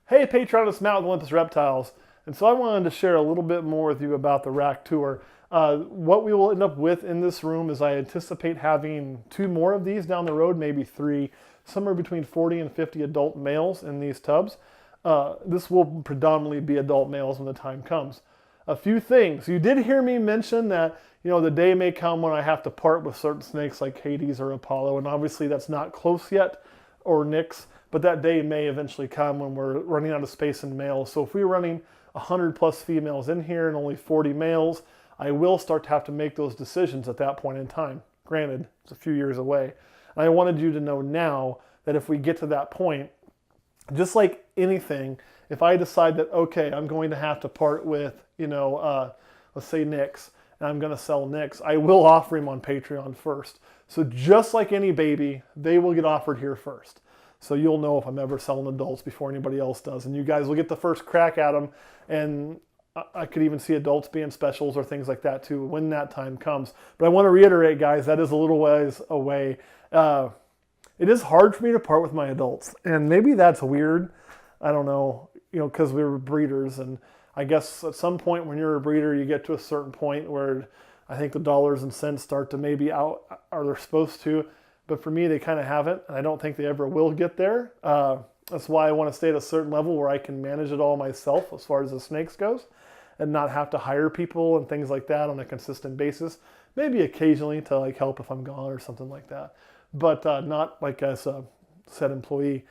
Hey Patreon, it's Matt with Olympus Reptiles. And so I wanted to share a little bit more with you about the rack tour. What we will end up with in this room is I anticipate having 2 more of these down the road, maybe 3, somewhere between 40 and 50 adult males in these tubs. This will predominantly be adult males when the time comes. A few things. You did hear me mention that, the day may come when I have to part with certain snakes like Hades or Apollo, and obviously that's not close yet, or Nyx, but that day may eventually come when we're running out of space in males. So if we're running 100 plus females in here and only 40 males, I will start to have to make those decisions at that point in time. Granted, it's a few years away. And I wanted you to know now that if we get to that point, just like anything, if I decide that, okay, I'm going to have to part with, let's say Nyx, and I'm going to sell Nyx, I will offer him on Patreon first. So just like any baby, they will get offered here first. So you'll know if I'm ever selling adults before anybody else does. And you guys will get the first crack at them. And I could even see adults being specials or things like that too when that time comes. But I want to reiterate, guys, that is a little ways away. It is hard for me to part with my adults. And maybe that's weird. I don't know, because we were breeders. And I guess at some point when you're a breeder, you get to a certain point where I think the dollars and cents start to maybe out, or they're supposed to. But for me, they kind of haven't, and I don't think they ever will get there. That's why I want to stay at a certain level where I can manage it all myself as far as the snakes goes, and not have to hire people and things like that on a consistent basis. Maybe occasionally to help if I'm gone or something like that, but not as a set employee.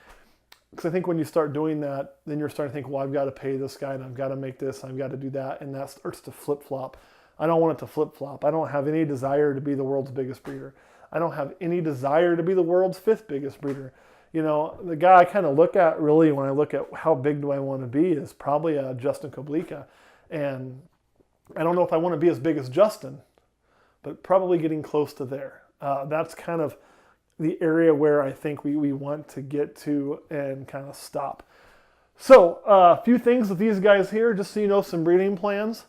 Because I think when you start doing that, then you're starting to think, well, I've got to pay this guy, and I've got to make this, and I've got to do that, and that starts to flip-flop. I don't want it to flip-flop. I don't have any desire to be the world's biggest breeder. I don't have any desire to be the world's 5th biggest breeder. The guy I kind of look at really when I look at how big do I want to be is probably Justin Koblika. And I don't know if I want to be as big as Justin, but probably getting close to there. That's kind of the area where I think we want to get to and kind of stop. So a few things with these guys here, just so you know, some breeding plans.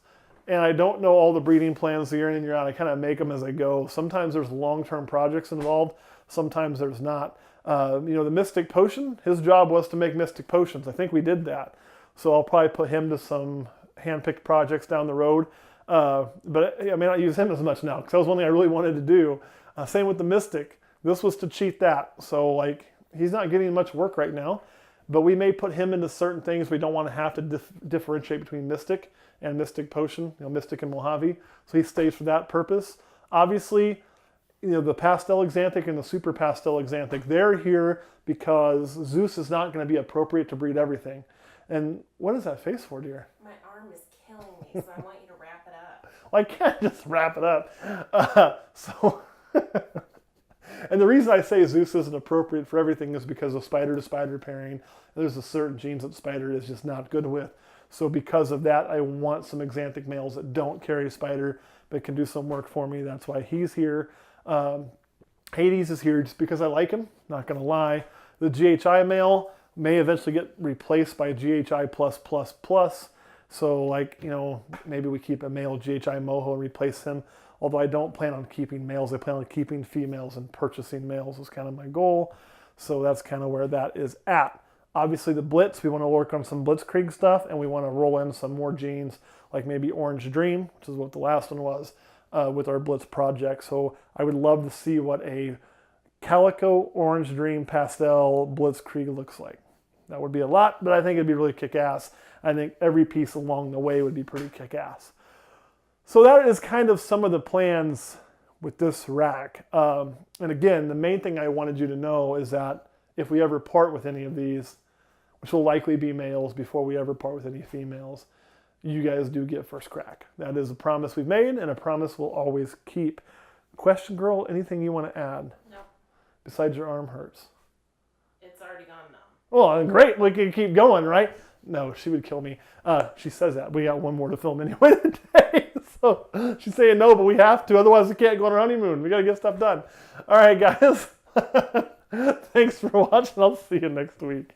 And I don't know all the breeding plans year in and year out. I kind of make them as I go. Sometimes there's long-term projects involved. Sometimes there's not. The Mystic Potion, his job was to make Mystic Potions. I think we did that. So I'll probably put him to some hand-picked projects down the road. But I may not use him as much now because that was one thing I really wanted to do. Same with the Mystic. This was to cheat that. So he's not getting much work right now. But we may put him into certain things. We don't want to have to differentiate between Mystic and Mystic Potion, Mystic and Mojave. So he stays for that purpose. Obviously, the pastel axanthic and the super pastel axanthic, they're here because Zeus is not going to be appropriate to breed everything. And what is that face for, dear? My arm is killing me, so I want you to wrap it up. Well, I can't just wrap it up. And the reason I say Zeus isn't appropriate for everything is because of spider-to-spider pairing. There's a certain genes that spider is just not good with. So because of that, I want some axanthic males that don't carry spider but can do some work for me. That's why he's here. Hades is here just because I like him, not going to lie. The GHI male may eventually get replaced by GHI+++. So maybe we keep a male GHI moho and replace him. Although I don't plan on keeping males, I plan on keeping females and purchasing males is kind of my goal. So that's kind of where that is at. Obviously the Blitz, we want to work on some Blitzkrieg stuff, and we want to roll in some more genes, like maybe Orange Dream, which is what the last one was, with our Blitz project. So I would love to see what a Calico Orange Dream Pastel Blitzkrieg looks like. That would be a lot, but I think it'd be really kick-ass. I think every piece along the way would be pretty kick-ass. So that is kind of some of the plans with this rack. And again, the main thing I wanted you to know is that if we ever part with any of these, which will likely be males before we ever part with any females, you guys do get first crack. That is a promise we've made and a promise we'll always keep. Question, girl, anything you want to add? No. Besides your arm hurts. It's already gone numb. Well, great. We can keep going, right? No, she would kill me. She says that. We got one more to film anyway today. So she's saying no, but we have to. Otherwise, we can't go on our honeymoon. We got to get stuff done. All right, guys. Thanks for watching. I'll see you next week.